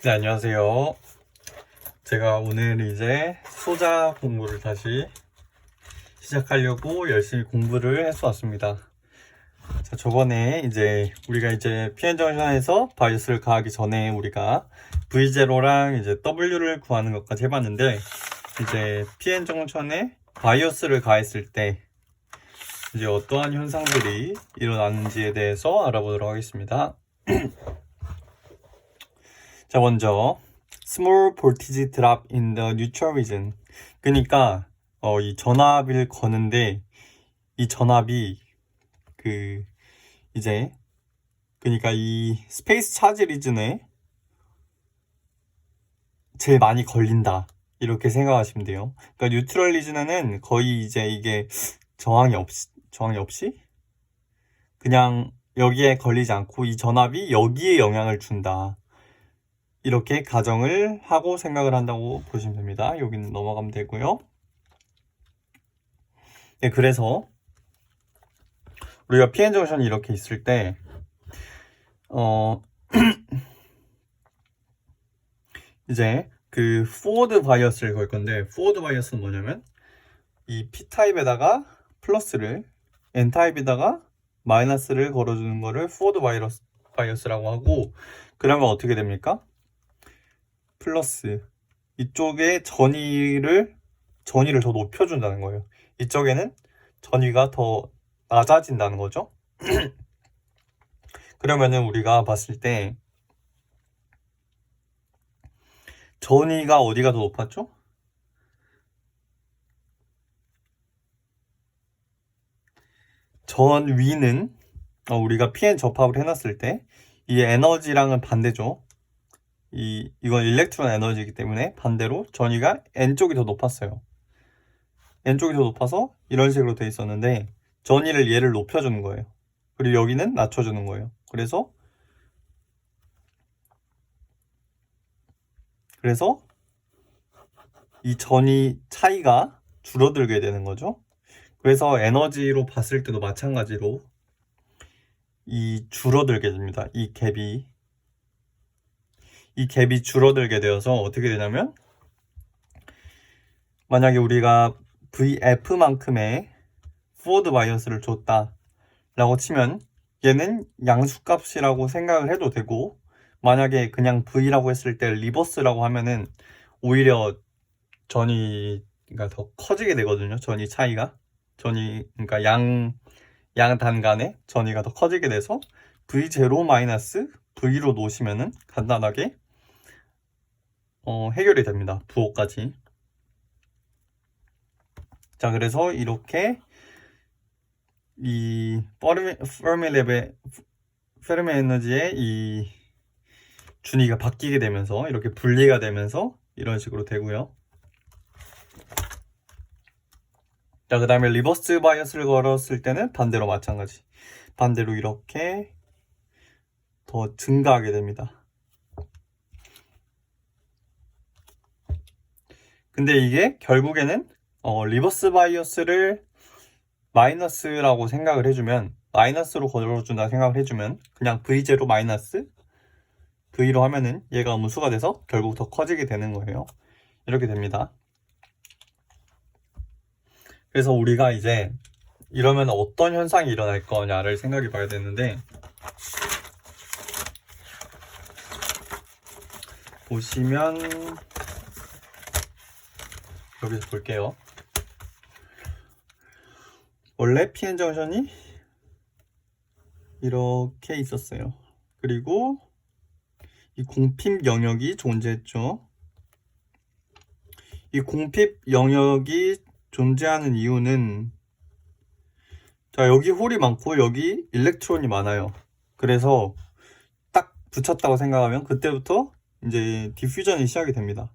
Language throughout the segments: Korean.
네, 안녕하세요. 제가 오늘 이제 소자 공부를 다시 시작하려고 열심히 공부를 해서 왔습니다. 자, 저번에 우리가 PN 정션에서 바이오스를 가하기 전에 우리가 V0랑 이제 W를 구하는 것까지 해봤는데, 이제 PN 정션에 바이오스를 가했을 때 이제 어떠한 현상들이 일어나는지에 대해서 알아보도록 하겠습니다. 자, 먼저 small voltage drop in the neutral region. 그러니까 이 전압을 거는데 이 전압이 그러니까 이 스페이스 차지 리즌에 제일 많이 걸린다, 이렇게 생각하시면 돼요. 그러니까 뉴트럴 리즌에는 거의 이게 저항이 없이 그냥 여기에 걸리지 않고 이 전압이 여기에 영향을 준다, 이렇게 가정을 하고 생각을 한다고 보시면 됩니다. 여기는 넘어가면 되고요. 네, 그래서 우리가 PN 정션이 이렇게 있을 때 이제 그 포워드 바이어스를 걸 건데, 포워드 바이어스는 뭐냐면 이 P타입에다가 플러스를, N타입에다가 마이너스를 걸어주는 거를 포워드 바이어스라고 하고, 그러면 어떻게 됩니까? 플러스 이쪽에 전위를 더 높여준다는 거예요. 이쪽에는 전위가 더 낮아진다는 거죠. 그러면은 우리가 봤을 때 전위가 어디가 더 높았죠? 전위는 우리가 PN 접합을 해놨을 때 이 에너지랑은 반대죠. 이건 일렉트론 에너지이기 때문에 반대로 전위가 N쪽이 더 높았어요. N쪽이 더 높아서 이런 식으로 돼 있었는데, 전위를 얘를 높여주는 거예요. 그리고 여기는 낮춰주는 거예요. 그래서 이 전위 차이가 줄어들게 되는 거죠. 그래서 에너지로 봤을 때도 마찬가지로 이 줄어들게 됩니다. 이 갭이 줄어들게 되어서 어떻게 되냐면, 만약에 우리가 VF만큼의 포워드 바이어스를 줬다 라고 치면 얘는 양수값이라고 생각을 해도 되고, 만약에 그냥 V라고 했을 때 리버스라고 하면은 오히려 전위가 더 커지게 되거든요. 전위 차이가, 그러니까 양 단간의 전위가 더 커지게 돼서 V0 마이너스 V로 놓으시면은 간단하게 해결이 됩니다. 부호까지. 자, 그래서 이렇게 이 페르미 에너지의 이 준위가 바뀌게 되면서 이렇게 분리가 되면서 이런 식으로 되고요. 자, 그 다음에 리버스 바이어스를 걸었을 때는 반대로 마찬가지. 반대로 이렇게 더 증가하게 됩니다. 근데 이게 결국에는 리버스 바이어스를 마이너스라고 생각을 해주면, 마이너스로 걸어준다 생각을 해주면, 그냥 V0 마이너스 V로 하면은 얘가 음수가 돼서 결국 더 커지게 되는 거예요. 이렇게 됩니다. 그래서 우리가 이제 이러면 어떤 현상이 일어날 거냐를 생각해 봐야 되는데, 보시면 여기서 볼게요. 원래 PN 정션이 이렇게 있었어요. 그리고 이 공핍 영역이 존재했죠. 이 공핍 영역이 존재하는 이유는, 자, 여기 홀이 많고 여기 일렉트론이 많아요. 그래서 딱 붙였다고 생각하면 그때부터 이제 디퓨전이 시작이 됩니다.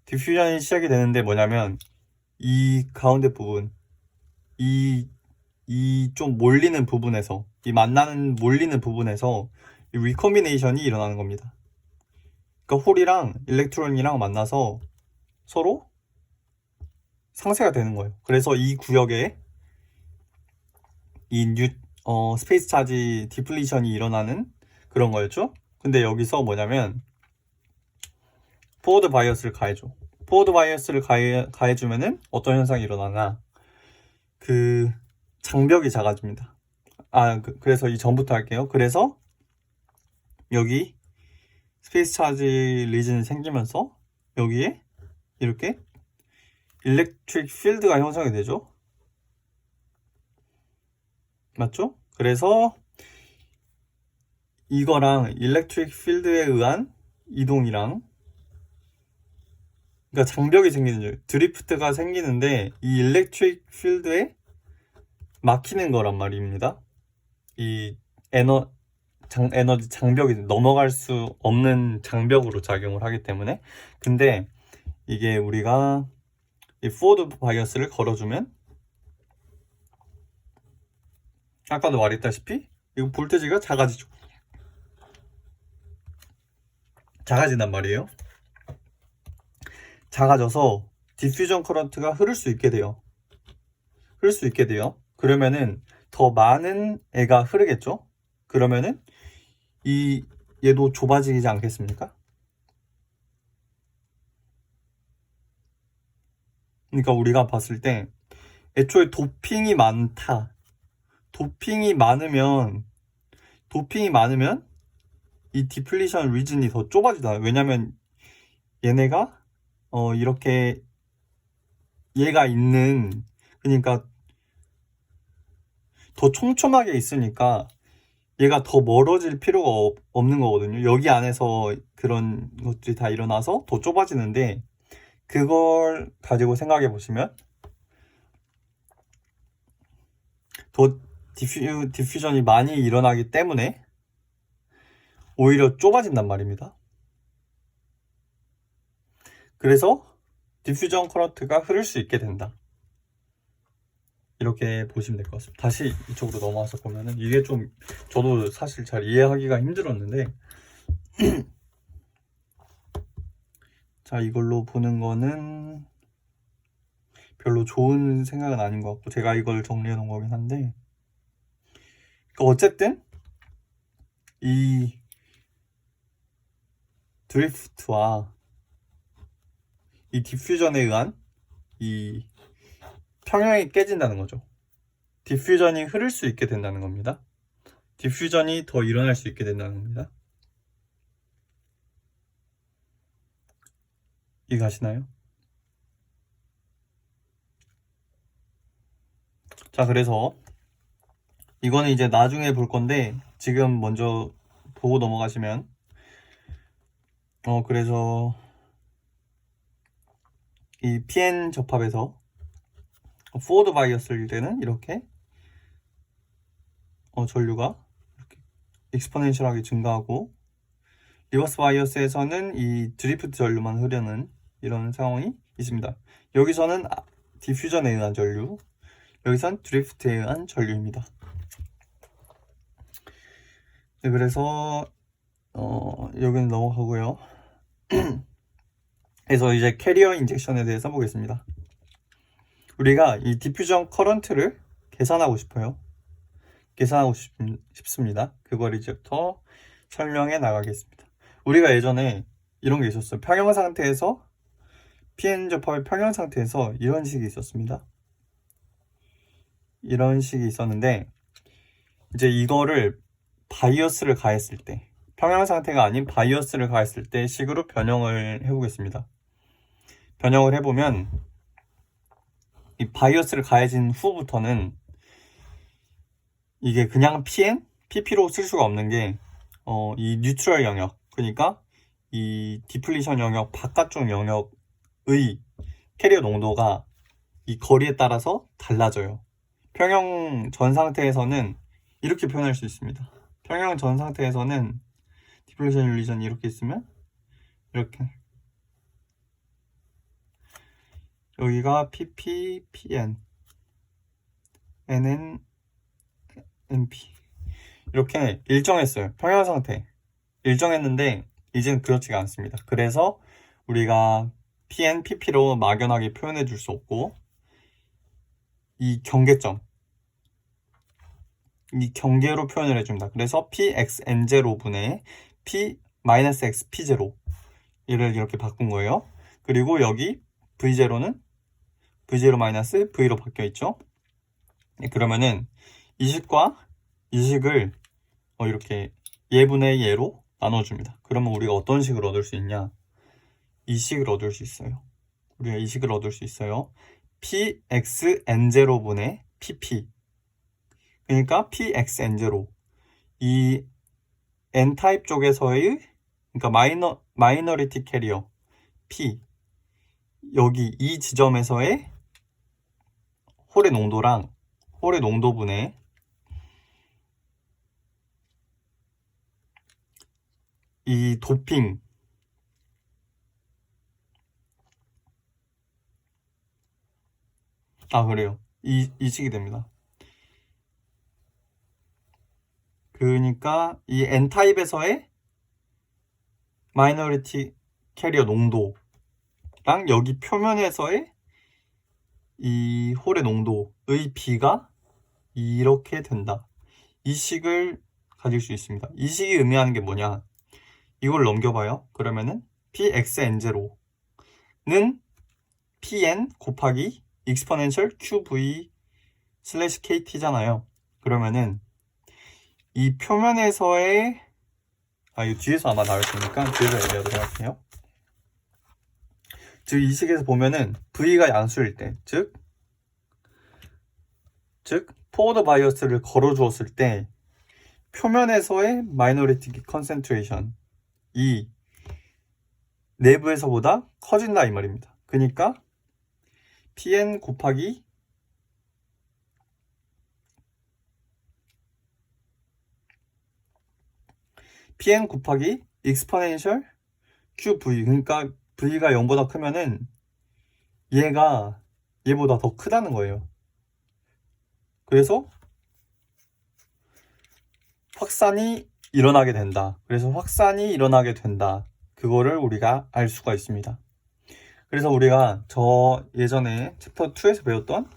디퓨전이 시작이 되는데 뭐냐면, 이 가운데 부분, 이 좀 몰리는 부분에서, 이 만나는 몰리는 부분에서 이 리콤비네이션이 일어나는 겁니다. 그러니까 홀이랑 일렉트론이랑 만나서 서로 상쇄가 되는 거예요. 그래서 이 구역에 스페이스 차지 디플리션이 일어나는 그런 거였죠. 근데 여기서 뭐냐면, 포워드 바이어스를 가해줘. 포워드 바이어스를 가해주면은 어떤 현상이 일어나나? 그 장벽이 작아집니다. 그래서 이 전부터 할게요. 그래서 여기 스페이스 차지 리즌이 생기면서 여기에 이렇게 일렉트릭 필드가 형성이 되죠. 맞죠? 그래서 이거랑 일렉트릭 필드에 의한 이동이랑, 그러니까 장벽이 생기는 거예요. 드리프트가 생기는데 이 일렉트릭 필드에 막히는 거란 말입니다. 이 에너지 장벽이 넘어갈 수 없는 장벽으로 작용을 하기 때문에. 근데 이게 우리가 이 포워드 바이어스를 걸어주면 아까도 말했다시피 이거 볼테지가 작아진단 말이에요. 작아져서 디퓨전 커런트가 흐를 수 있게 돼요. 그러면은 더 많은 애가 흐르겠죠? 그러면은 얘도 좁아지지 않겠습니까? 그러니까 우리가 봤을 때 애초에 도핑이 많으면 이 디플리션 리즌이 더 좁아지잖아요. 왜냐면 얘네가 이렇게 얘가 있는, 그러니까 더 촘촘하게 있으니까 얘가 더 멀어질 필요가 없는 거거든요. 여기 안에서 그런 것들이 다 일어나서 더 좁아지는데, 그걸 가지고 생각해 보시면 더 디퓨전이 많이 일어나기 때문에 오히려 좁아진단 말입니다. 그래서 디퓨전 커런트가 흐를 수 있게 된다. 이렇게 보시면 될 것 같습니다. 다시 이쪽으로 넘어와서 보면은 이게 좀 저도 사실 잘 이해하기가 힘들었는데 자, 이걸로 보는 거는 별로 좋은 생각은 아닌 것 같고, 제가 이걸 정리해 놓은 거긴 한데, 어쨌든 이 드리프트와 이 디퓨전에 의한 이 평형이 깨진다는 거죠. 디퓨전이 흐를 수 있게 된다는 겁니다. 디퓨전이 더 일어날 수 있게 된다는 겁니다. 이해가시나요? 자, 그래서 이거는 이제 나중에 볼 건데 지금 먼저 보고 넘어가시면 그래서 이 PN 접합에서 포워드 바이어스일 때는 이렇게 전류가 이렇게 익스포넨셜하게 증가하고, 리버스 바이어스에서는 이 드리프트 전류만 흐르는 이런 상황이 있습니다. 여기서는 디퓨전에 의한 전류, 여기선 드리프트에 의한 전류입니다. 네, 그래서 여기는 넘어가고요. 그래서 이제 캐리어 인젝션에 대해서 보겠습니다. 우리가 이 디퓨전 커런트를 계산하고 싶습니다. 그걸 이제부터 설명해 나가겠습니다. 우리가 예전에 이런 게 있었어요. 평형 상태에서 PN 접합의 평형 상태에서 이런 식이 있었습니다. 이런 식이 있었는데 이제 이거를 바이어스를 가했을 때, 평형 상태가 아닌 바이어스를 가했을 때 식으로 변형을 해보겠습니다. 변형을 해보면 이 바이어스를 가해진 후부터는 이게 그냥 PN, PP로 쓸 수가 없는 게 이 뉴트럴 영역, 그러니까 이 디플리션 영역 바깥쪽 영역의 캐리어 농도가 이 거리에 따라서 달라져요. 평형 전 상태에서는 이렇게 표현할 수 있습니다. 평형 전 상태에서는 디플리션 릴리전이 이렇게 있으면 이렇게, 여기가 PP, PN, NN, NP 이렇게 일정했어요. 평형 상태 일정했는데 이제는 그렇지가 않습니다. 그래서 우리가 PN, PP로 막연하게 표현해 줄 수 없고, 이 경계점, 이 경계로 표현을 해줍니다. 그래서 PXN0분의 P-XP0 얘를 이렇게 바꾼 거예요. 그리고 여기 V0는 V0 V로 바뀌어 있죠. 그러면은 이식과 이식을 이렇게 예분의 예로 나눠줍니다. 그러면 우리가 어떤 식을 얻을 수 있냐? 이 식을 얻을 수 있어요. 우리가 이 식을 얻을 수 있어요. pxn0분의 pp. 그러니까 pxn0. 이 n타입 쪽에서의, 그러니까 마이너리티 캐리어 p, 여기 이 지점에서의 홀의 농도랑 홀의 농도분의 이 도핑, 그래요. 이 식이 됩니다. 그러니까 이 n타입에서의 마이너리티 캐리어 농도랑 여기 표면에서의 이 홀의 농도의 비가 이렇게 된다. 이 식을 가질 수 있습니다. 이 식이 의미하는 게 뭐냐? 이걸 넘겨봐요. 그러면은 pxn0는 pn 곱하기 exponential qv 슬래시 kt잖아요. 그러면은 이 표면에서의 이 뒤에서 아마 나올 테니까 뒤에서 얘기하도록 할게요. 즉 이 식에서 보면은 v가 양수일 때, 즉 포워드 바이어스를 걸어 주었을 때 표면에서의 마이너리티 컨센트레이션 이 내부에서보다 커진다 이 말입니다. 그러니까 pn 곱하기 exponential qv, 그러니까 v가 0보다 크면은 얘가 얘보다 더 크다는 거예요. 그래서 확산이 일어나게 된다. 그래서 확산이 일어나게 된다. 그거를 우리가 알 수가 있습니다. 그래서 우리가 예전에 챕터 2에서 배웠던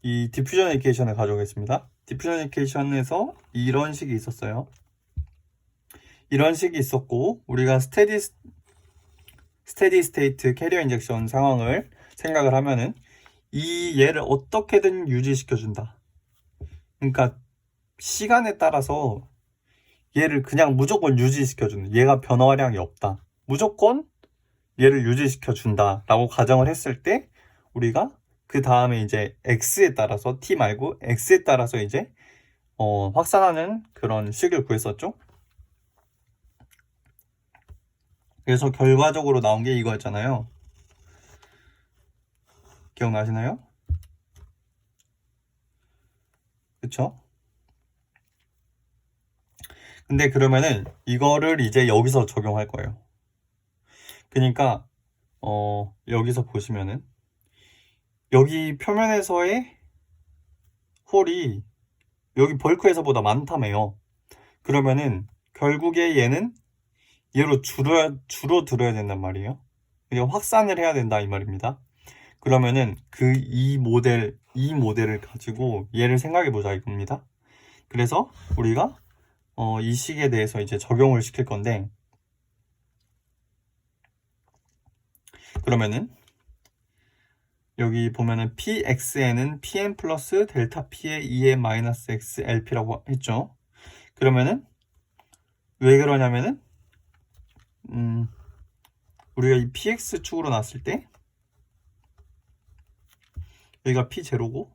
이 디퓨전 이퀘이션을 가져오겠습니다. 디퓨전 이퀘이션에서 이런 식이 있었어요. 이런 식이 있었고 우리가 스테디 스테이트 캐리어 인젝션 상황을 생각을 하면은 이 얘를 어떻게든 유지시켜준다. 그러니까 시간에 따라서 얘를 그냥 무조건 유지시켜주는, 얘가 변화량이 없다. 무조건 얘를 유지시켜준다 라고 가정을 했을 때 우리가 그 다음에 이제 x에 따라서 t 말고 x에 따라서 이제 확산하는 그런 식을 구했었죠. 그래서 결과적으로 나온 게 이거였잖아요. 기억나시나요? 그쵸? 근데 그러면은 이거를 이제 여기서 적용할 거예요. 그러니까 여기서 보시면은 여기 표면에서의 홀이 여기 벌크에서보다 많다며요. 그러면은 결국에 얘는 얘로 줄어들어야 된단 말이에요. 그러니까 확산을 해야 된다 이 말입니다. 그러면은 이 모델을 가지고 얘를 생각해 보자 이겁니다. 그래서 우리가 이 식에 대해서 이제 적용을 시킬 건데, 그러면은 여기 보면은 pxn은 pn 플러스 델타 p의 2의 마이너스 x lp라고 했죠. 그러면은 왜 그러냐면은 우리가 이 px 축으로 놨을 때 여기가 p0고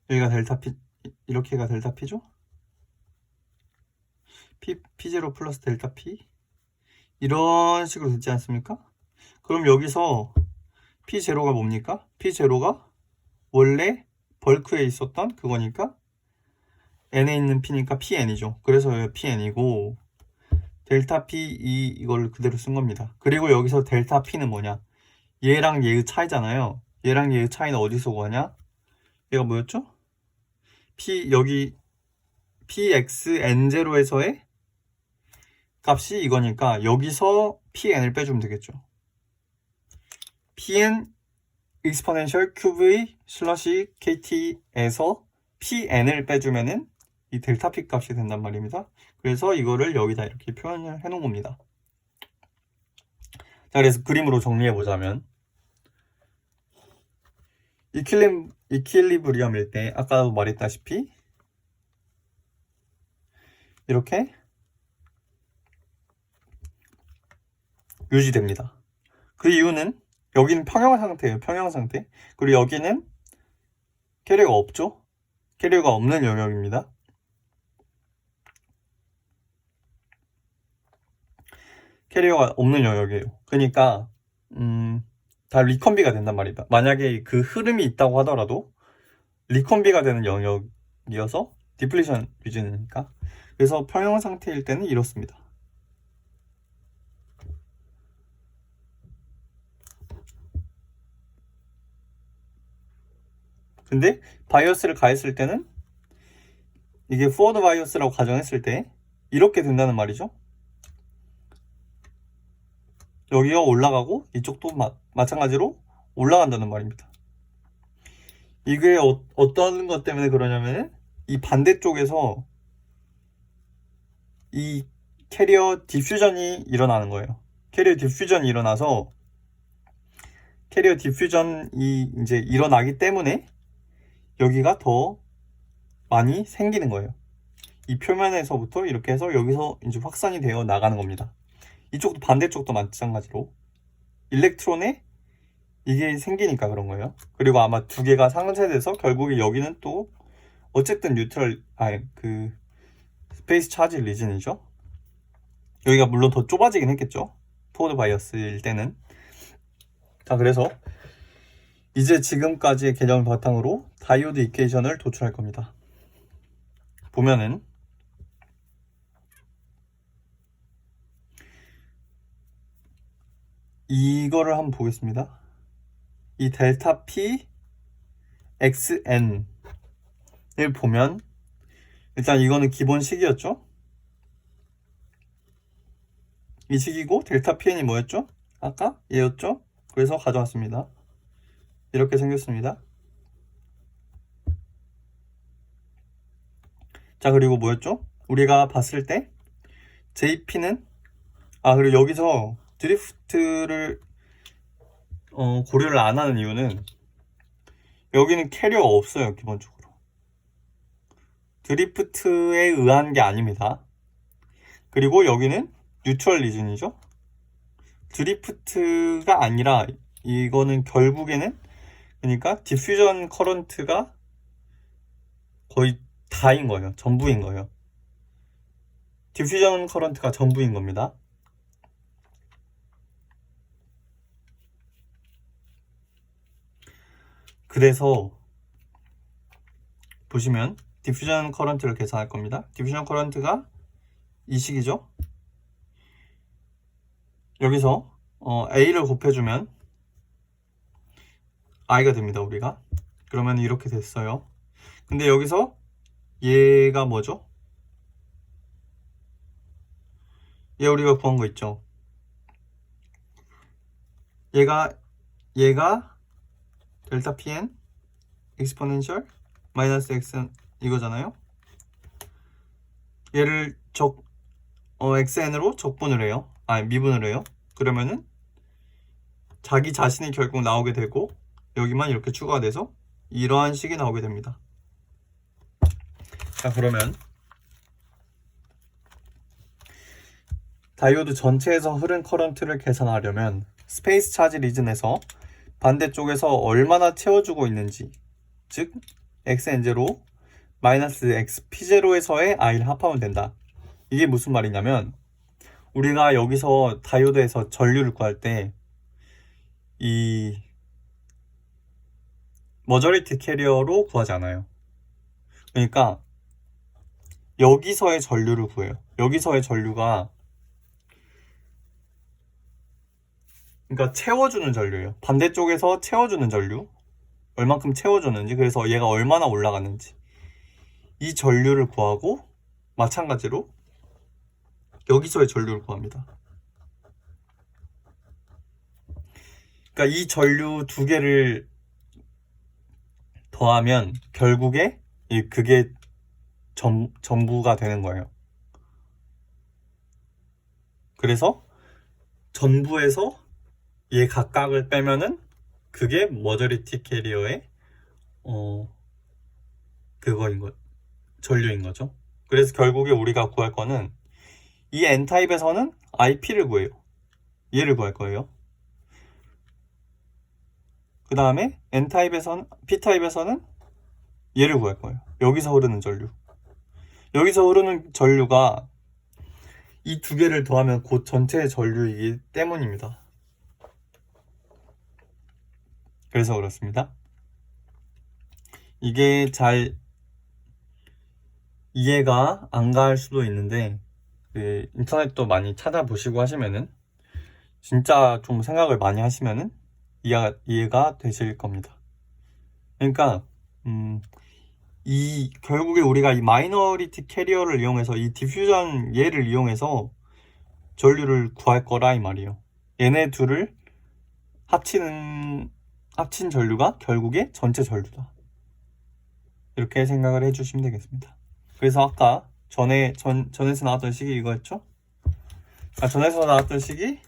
여기가 델타 p, 이렇게가 델타 p죠. p0 플러스 델타 p 이런 식으로 됐지 않습니까? 그럼 여기서 p0가 뭡니까? p0가 원래 벌크에 있었던 그거니까 n에 있는 p니까 pn이죠. 그래서 pn이고 델타 p 이걸 그대로 쓴 겁니다. 그리고 여기서 델타 p는 뭐냐? 얘랑 얘의 차이잖아요. 얘랑 얘의 차이는 어디서 구하냐? 얘가 뭐였죠? 여기 pxn0에서의 값이 이거니까 여기서 pn을 빼주면 되겠죠. pn exponential qv 슬러시 kt에서 pn을 빼주면은 이 델타 p 값이 된단 말입니다. 그래서 이거를 여기다 이렇게 표현을 해 놓은 겁니다. 자, 그래서 그림으로 정리해 보자면 이퀄리브리엄일 때 아까도 말했다시피 이렇게 유지됩니다. 그 이유는 여기는 평형 상태예요. 평형 상태. 그리고 여기는 캐리어가 없죠. 캐리어가 없는 영역입니다. 캐리어가 없는 영역이에요. 그러니까 다 리컨비가 된단 말이다. 만약에 그 흐름이 있다고 하더라도 리컨비가 되는 영역이어서 디플리션 리전이니까. 그래서 평형 상태일 때는 이렇습니다. 근데 바이어스를 가했을 때는 이게 포워드 바이어스라고 가정했을 때 이렇게 된다는 말이죠. 여기가 올라가고 이쪽도 마찬가지로 올라간다는 말입니다. 이게 어떤 것 때문에 그러냐면 이 반대쪽에서 이 캐리어 디퓨전이 일어나는 거예요. 캐리어 디퓨전이 일어나서 캐리어 디퓨전이 이제 일어나기 때문에 여기가 더 많이 생기는 거예요. 이 표면에서부터 이렇게 해서 여기서 이제 확산이 되어 나가는 겁니다. 이쪽도 반대쪽도 마찬가지로 일렉트론에 이게 생기니까 그런 거예요. 그리고 아마 두 개가 상쇄돼서 결국에 여기는 또 어쨌든 스페이스 차지 리즌이죠. 여기가 물론 더 좁아지긴 했겠죠. 포워드 바이어스일 때는. 자, 그래서 이제 지금까지의 개념을 바탕으로 다이오드 이퀘이션을 도출할 겁니다. 보면은 이거를 한번 보겠습니다. 이 델타 P XN을 보면 일단 이거는 기본 식이었죠. 이 식이고 델타 PN이 뭐였죠? 아까 얘였죠? 그래서 가져왔습니다. 이렇게 생겼습니다. 자, 그리고 뭐였죠? 우리가 봤을 때 JP는 그리고 여기서 드리프트를 고려를 안 하는 이유는 여기는 캐리어가 없어요. 기본적으로 드리프트에 의한 게 아닙니다. 그리고 여기는 뉴트럴 리즌이죠. 드리프트가 아니라 이거는 결국에는 그러니까 디퓨전 커런트가 거의 다인 거예요. 전부인 거예요. 디퓨전 커런트가 전부인 겁니다. 그래서 보시면 디퓨전 커런트를 계산할 겁니다. 디퓨전 커런트가 이 식이죠. 여기서 A를 곱해주면 I가 됩니다. 우리가 그러면 이렇게 됐어요. 근데 여기서 얘가 뭐죠? 얘 우리가 구한 거 있죠. 얘가 델타 PN exponential 마이너스 X 이거잖아요. 얘를 XN으로 적분을 해요. 미분을 해요. 그러면은 자기 자신이 결국 나오게 되고 여기만 이렇게 추가가 돼서 이러한 식이 나오게 됩니다. 자, 그러면 다이오드 전체에서 흐른 커런트를 계산하려면 스페이스 차지 리즌에서 반대쪽에서 얼마나 채워주고 있는지, 즉 XN0 마이너스 XP0에서의 I를 합하면 된다. 이게 무슨 말이냐면 우리가 여기서 다이오드에서 전류를 구할 때 이 머저리티 캐리어로 구하지 않아요. 그러니까 여기서의 전류를 구해요. 여기서의 전류가 그러니까 채워주는 전류예요. 반대쪽에서 채워주는 전류, 얼만큼 채워주는지, 그래서 얘가 얼마나 올라갔는지 이 전류를 구하고 마찬가지로 여기서의 전류를 구합니다. 그러니까 이 전류 두 개를 더하면 결국에 그게 전부가 되는 거예요. 그래서 전부에서 얘 각각을 빼면은 그게 머저리티 캐리어의 그거인 거 전류인 거죠. 그래서 결국에 우리가 구할 거는 이 N타입에서는 IP를 구해요. 얘를 구할 거예요. 그 다음에 P타입에서는 얘를 구할 거예요. 여기서 흐르는 전류. 여기서 흐르는 전류가 이 두 개를 더하면 곧 전체의 전류이기 때문입니다. 그래서 그렇습니다. 이게 잘 이해가 안 갈 수도 있는데 인터넷도 많이 찾아보시고 하시면은 진짜 좀 생각을 많이 하시면은 이해가 되실 겁니다. 그러니까 결국에 우리가 이 마이너리티 캐리어를 이용해서 이 디퓨전 얘를 이용해서 전류를 구할 거라 이 말이에요. 얘네 둘을 합친 전류가 결국에 전체 전류다. 이렇게 생각을 해주시면 되겠습니다. 그래서 아까 전에서 나왔던 식이 이거였죠? 전에서 나왔던 식이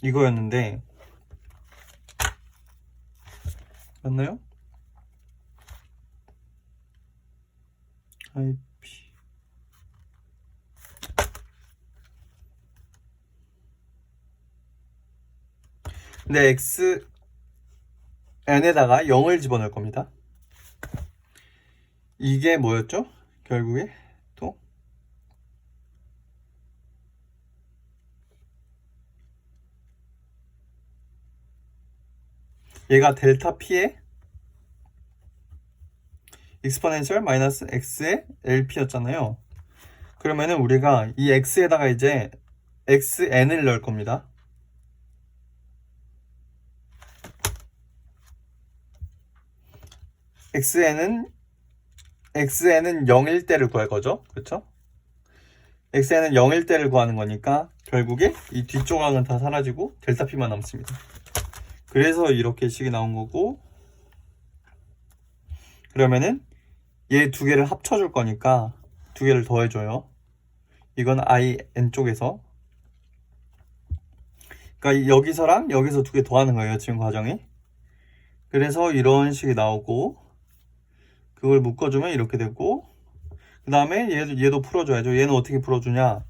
이거였는데 맞나요? IP 근데 n에다가 0을 집어넣을 겁니다. 이게 뭐였죠? 결국에 또 얘가 델타 P의 익스포넨셜 마이너스 X의 LP였잖아요. 그러면은 우리가 이 X에다가 이제 XN을 넣을 겁니다. XN은 0일 때를 구할 거죠. 그렇죠? XN은 0일 때를 구하는 거니까 결국에 이 뒷조각은 다 사라지고 델타 P만 남습니다. 그래서 이렇게 식이 나온 거고 그러면은 얘 두 개를 합쳐줄 거니까 두 개를 더해줘요. 이건 IN 쪽에서 그러니까 여기서랑 여기서 두 개 더하는 거예요. 지금 과정이. 그래서 이런 식이 나오고 그걸 묶어주면 이렇게 되고 그 다음에 얘도 풀어줘야죠. 얘는 어떻게 풀어주냐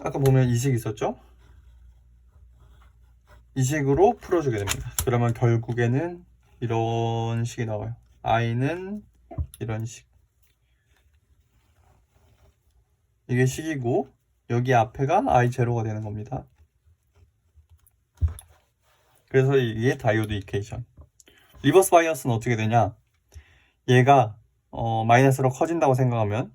아까 보면 이 식 있었죠? 이 식으로 풀어주게 됩니다. 그러면 결국에는 이런 식이 나와요. i는 이런 식 이게 식이고 여기 앞에가 i0가 되는 겁니다. 그래서 이게 다이오드 이퀘이션. 리버스 바이어스는 어떻게 되냐 얘가 마이너스로 커진다고 생각하면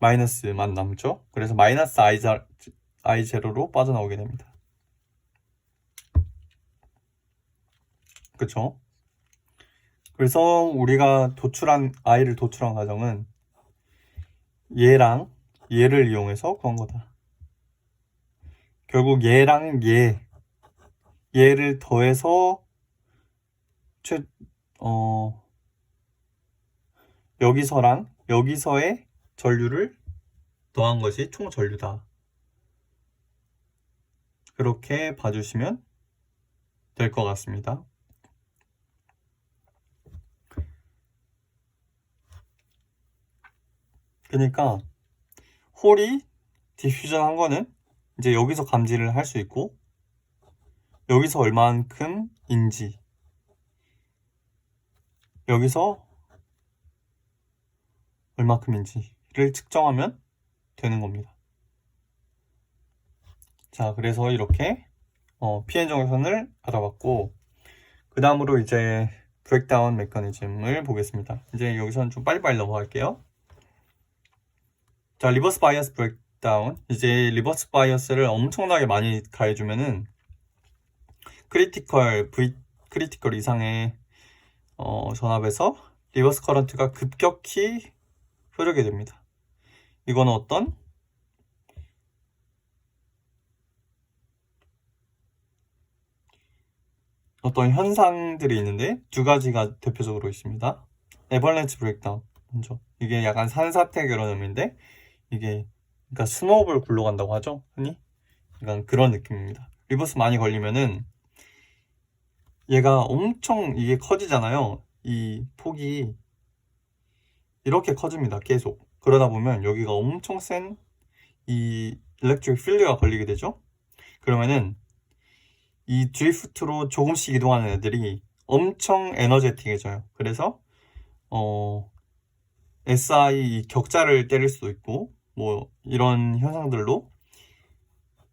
마이너스만 남죠. 그래서 마이너스 i0로 빠져나오게 됩니다. 그쵸? 그래서 우리가 i를 도출한 과정은 얘랑 얘를 이용해서 구한 거다. 결국 얘랑 얘를 더해서 여기서랑 여기서의 전류를 더한 것이 총 전류다. 그렇게 봐주시면 될 것 같습니다. 그러니까 홀이 디퓨전 한 거는 이제 여기서 감지를 할 수 있고 여기서 얼만큼인지 여기서 얼마큼인지를 측정하면 되는 겁니다. 자, 그래서 이렇게 PN 정선을 알아봤고 그 다음으로 이제 브레이크다운 메커니즘을 보겠습니다. 이제 여기서는 좀 빨리빨리 넘어갈게요. 자, 리버스 바이어스 브레이크다운. 이제 리버스 바이어스를 엄청나게 많이 가해주면은 크리티컬 이상의 전압에서 리버스 커런트가 급격히 흐르게 됩니다. 이거는 어떤 현상들이 있는데 두 가지가 대표적으로 있습니다. 에버랜치 브레이크다운 먼저. 이게 약간 산사태 그런 의미인데 이게 그러니까 스노우볼 굴러간다고 하죠, 흔히. 약간 그런 느낌입니다. 리버스 많이 걸리면은 얘가 엄청 이게 커지잖아요. 이 폭이 이렇게 커집니다. 계속. 그러다 보면 여기가 엄청 센 이 일렉트릭 필드가 걸리게 되죠. 그러면은 이 드리프트로 조금씩 이동하는 애들이 엄청 에너제틱해져요. 그래서 SI 격자를 때릴 수도 있고 뭐 이런 현상들로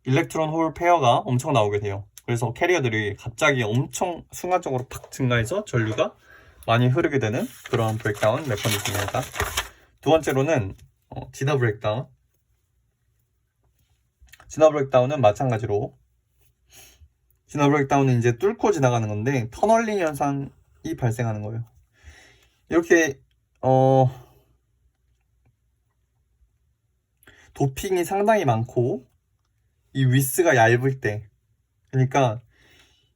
일렉트론 홀 페어가 엄청 나오게 돼요. 그래서 캐리어들이 갑자기 엄청 순간적으로 팍 증가해서 전류가 많이 흐르게 되는 그런 브레이크다운 메커니즘입니다. 두 번째로는 진화 브레이크다운. 진화 브레이크다운은 마찬가지로 진화 브레이크다운은 이제 뚫고 지나가는 건데 터널링 현상이 발생하는 거예요. 이렇게 도핑이 상당히 많고 이 위스가 얇을 때, 그러니까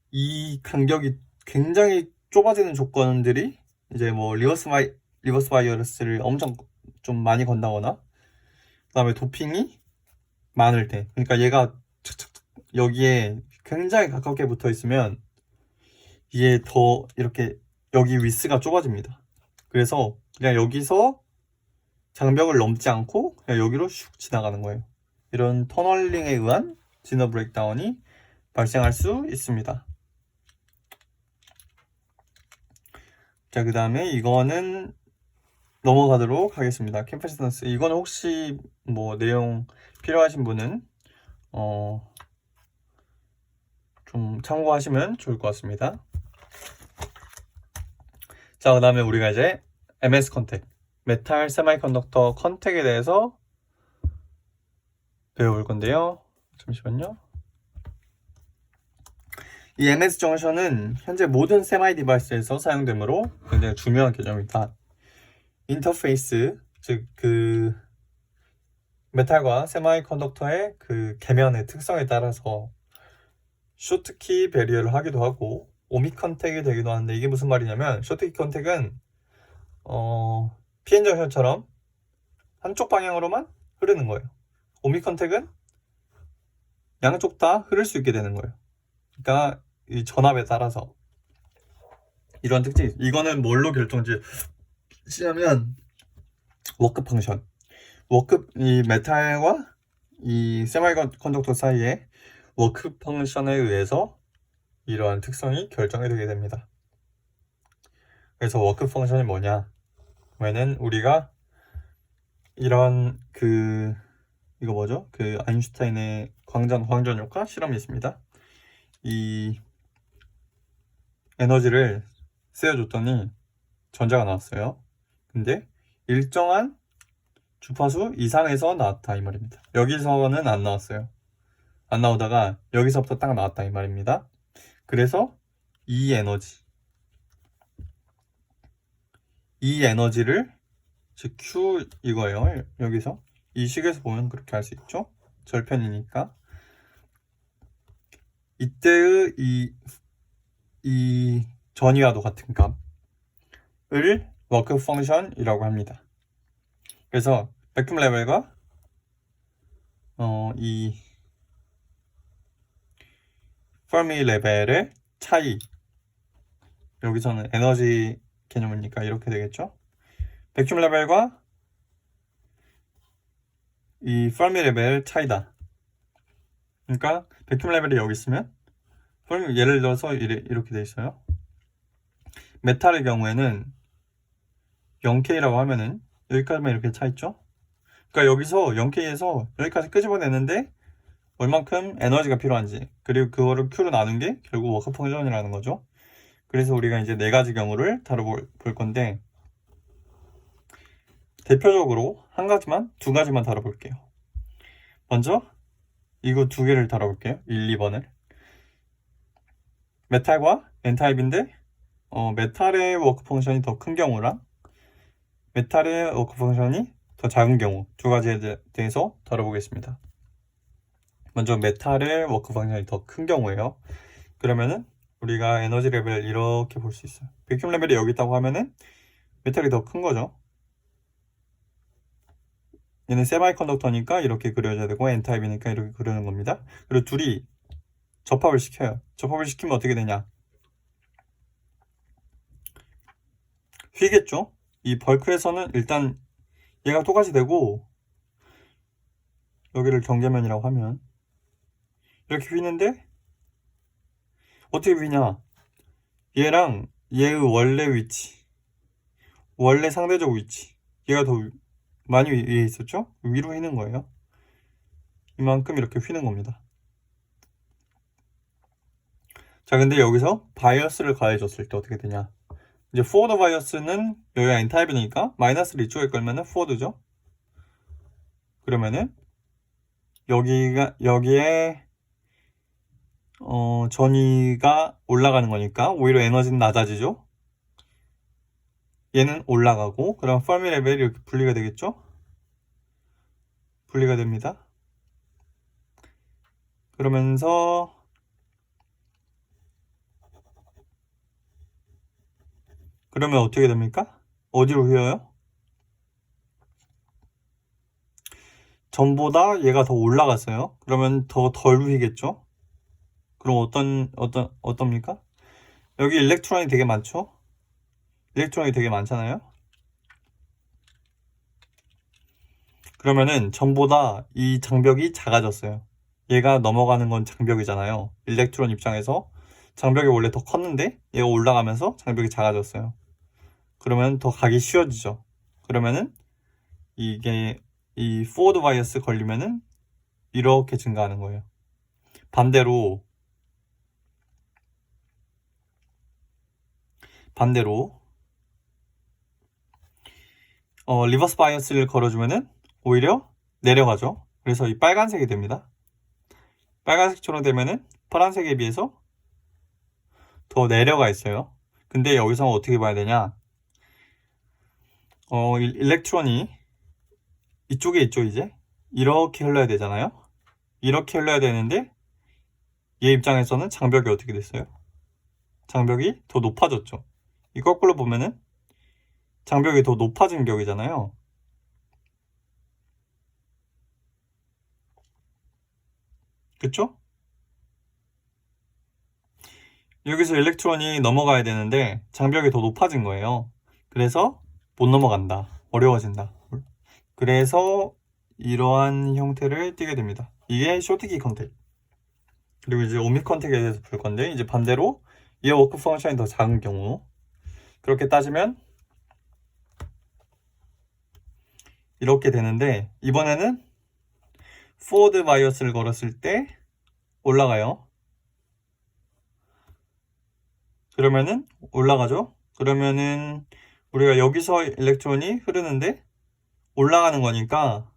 이 간격이 굉장히 좁아지는 조건들이 이제 뭐 리버스 바이어스를 엄청 좀 많이 건다거나 그 다음에 도핑이 많을 때, 그러니까 얘가 착착착 여기에 굉장히 가깝게 붙어 있으면 이게 더 이렇게 여기 위스가 좁아집니다. 그래서 그냥 여기서 장벽을 넘지 않고 그냥 여기로 슉 지나가는 거예요. 이런 터널링에 의한 진화 브레이크다운이 발생할 수 있습니다. 자, 그 다음에 이거는 넘어가도록 하겠습니다. 캠퍼시턴스. 이거는 혹시 뭐 내용 필요하신 분은 좀 참고하시면 좋을 것 같습니다. 자, 그 다음에 우리가 이제 MS 컨택, 메탈 세마이컨덕터 컨택에 대해서 배워볼 건데요. 잠시만요. 이 MS 정션은 현재 모든 세마이 디바이스에서 사용되므로 굉장히 중요한 개념입니다. 인터페이스, 즉 그 메탈과 세마이컨덕터의 그 계면의 특성에 따라서 쇼트키 배리어를 하기도 하고 오미 컨택이 되기도 하는데, 이게 무슨 말이냐면 쇼트키 컨택은 PN 정션처럼 한쪽 방향으로만 흐르는 거예요. 오미 컨택은 양쪽 다 흐를 수 있게 되는 거예요. 그러니까 이 전압에 따라서 이런 특징이, 이거는 뭘로 결정지냐면 워크 펑션, 이 메탈과 이 세마이컨덕터 사이에 워크 펑션에 의해서 이러한 특성이 결정이 되게 됩니다. 그래서 워크 펑션이 뭐냐 그러면은 우리가 이런 이거 뭐죠? 그 아인슈타인의 광전 효과 실험이 있습니다. 이 에너지를 쓰여줬더니 전자가 나왔어요. 근데 일정한 주파수 이상에서 나왔다 이 말입니다. 여기서는 안 나왔어요. 안 나오다가 여기서부터 딱 나왔다 이 말입니다. 그래서 이 에너지를 즉 Q 이거예요. 여기서 이 식에서 보면 그렇게 할 수 있죠. 절편이니까 이때의 이 전이와도 같은 값을 워크 펑션이라고 합니다. 그래서 백큐 레벨과 이 페르미 레벨의 차이, 여기서는 에너지 개념이니까 이렇게 되겠죠. 백큐 레벨과 이 페르미 레벨 차이다. 그러니까 백큐 레벨이 여기 있으면 예를 들어서 이렇게 돼 있어요. 메탈의 경우에는 0K라고 하면은 여기까지만 이렇게 차 있죠. 그러니까 여기서 0K에서 여기까지 끄집어내는데 얼만큼 에너지가 필요한지, 그리고 그거를 Q로 나눈 게 결국 워크 펑션이라는 거죠. 그래서 우리가 이제 네 가지 경우를 다뤄볼 건데, 대표적으로 두 가지만 다뤄볼게요. 먼저 이거 두 개를 다뤄볼게요. 1, 2번을. 메탈과 N타입인데 메탈의 워크 펑션이 더 큰 경우랑 메탈의 워크 펑션이 더 작은 경우, 두 가지에 대해서 다뤄보겠습니다. 먼저 메탈의 워크 펑션이 더 큰 경우예요. 그러면은 우리가 에너지 레벨 이렇게 볼 수 있어요. 백큐 레벨이 여기 있다고 하면은 메탈이 더 큰 거죠. 얘는 세마이컨덕터니까 이렇게 그려줘야 되고 N타입이니까 이렇게 그리는 겁니다. 그리고 둘이 접합을 시켜요. 접합을 시키면 어떻게 되냐? 휘겠죠? 이 벌크에서는 일단 얘가 똑같이 되고 여기를 경계면이라고 하면 이렇게 휘는데 어떻게 휘냐? 얘랑 얘의 원래 위치, 원래 상대적 위치, 얘가 더 많이 위에 있었죠? 위로 휘는 거예요. 이만큼 이렇게 휘는 겁니다. 자, 근데 여기서 바이어스를 가해줬을 때 어떻게 되냐? 이제 포워드 바이어스는 여기가 N타입이니까 마이너스를 이쪽에 걸면은 포워드죠? 그러면은 여기에 전위가 올라가는 거니까 오히려 에너지는 낮아지죠? 얘는 올라가고 그럼 퍼미 레벨이 이렇게 분리가 되겠죠? 분리가 됩니다. 그러면서 그러면 어떻게 됩니까? 어디로 휘어요? 전보다 얘가 더 올라갔어요. 그러면 더 덜 휘겠죠? 그럼 어떻습니까? 여기 일렉트론이 되게 많죠? 일렉트론이 되게 많잖아요? 그러면은 전보다 이 장벽이 작아졌어요. 얘가 넘어가는 건 장벽이잖아요. 일렉트론 입장에서 장벽이 원래 더 컸는데 얘가 올라가면서 장벽이 작아졌어요. 그러면 더 가기 쉬워지죠. 그러면은 이게 이 포워드 바이어스 걸리면은 이렇게 증가하는 거예요. 반대로 리버스 바이어스를 걸어주면은 오히려 내려가죠. 그래서 이 빨간색이 됩니다. 빨간색처럼 되면은 파란색에 비해서 더 내려가 있어요. 근데 여기서 어떻게 봐야 되냐? 일렉트론이 이쪽에 있죠, 이제? 이렇게 흘러야 되잖아요? 이렇게 흘러야 되는데 얘 입장에서는 장벽이 어떻게 됐어요? 장벽이 더 높아졌죠. 이 거꾸로 보면은 장벽이 더 높아진 벽이잖아요. 그쵸? 여기서 일렉트론이 넘어가야 되는데 장벽이 더 높아진 거예요. 그래서 못 넘어간다. 어려워진다. 그래서 이러한 형태를 띠게 됩니다. 이게 쇼트키 컨택. 그리고 이제 오미 컨택에 대해서 볼 건데 이제 반대로 얘 워크 펑션이 더 작은 경우 그렇게 따지면 이렇게 되는데 이번에는 포워드 바이어스를 걸었을 때 올라가요. 그러면은 올라가죠. 그러면은 우리가 여기서 일렉트론이 흐르는데 올라가는 거니까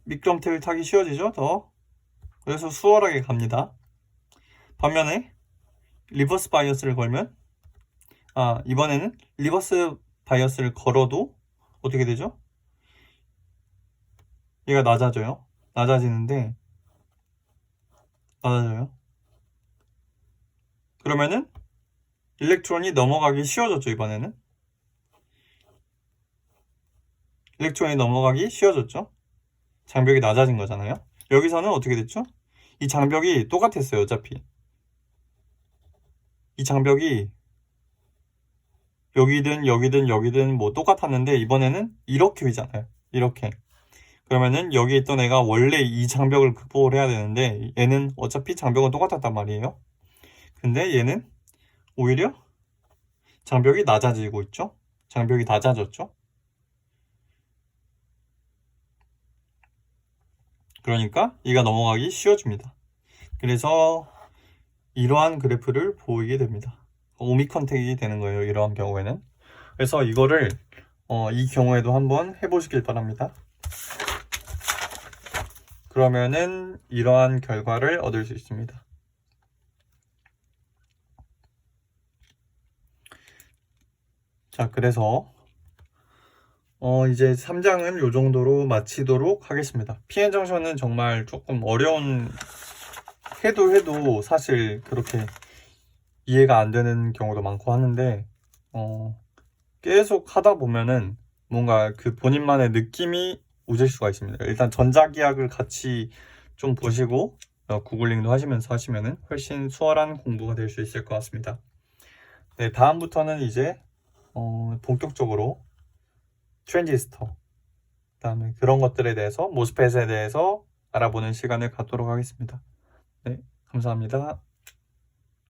미끄럼틀 타기 쉬워지죠. 더 그래서 수월하게 갑니다. 반면에 리버스 바이어스를 걸면 이번에는 리버스 바이어스를 걸어도 어떻게 되죠? 얘가 낮아져요. 낮아지는데 낮아져요. 그러면은 일렉트론이 넘어가기 쉬워졌죠. 이번에는 일렉트론이 넘어가기 쉬워졌죠. 장벽이 낮아진 거잖아요. 여기서는 어떻게 됐죠? 이 장벽이 똑같았어요. 어차피 이 장벽이 여기든 뭐 똑같았는데 이번에는 이렇게 휘잖아요. 이렇게. 그러면은 여기 있던 애가 원래 이 장벽을 극복을 해야 되는데 얘는 어차피 장벽은 똑같았단 말이에요. 근데 얘는 오히려 장벽이 낮아지고 있죠. 장벽이 낮아졌죠. 그러니까 얘가 넘어가기 쉬워집니다. 그래서 이러한 그래프를 보이게 됩니다. 오미 컨택이 되는 거예요. 이러한 경우에는. 그래서 이거를 이 경우에도 한번 해보시길 바랍니다. 그러면은 이러한 결과를 얻을 수 있습니다. 자, 그래서 이제 3장은 이 정도로 마치도록 하겠습니다. PN 정션은 정말 조금 어려운 해도 사실 그렇게 이해가 안 되는 경우도 많고 하는데 계속 하다 보면은 뭔가 그 본인만의 느낌이 오실 수가 있습니다. 일단 전자기학을 같이 좀 보시고 구글링도 하시면서 하시면은 훨씬 수월한 공부가 될 수 있을 것 같습니다. 네, 다음부터는 이제 본격적으로 트랜지스터, 그다음에 그런 것들에 대해서 모스펫에 대해서 알아보는 시간을 갖도록 하겠습니다. 네, 감사합니다.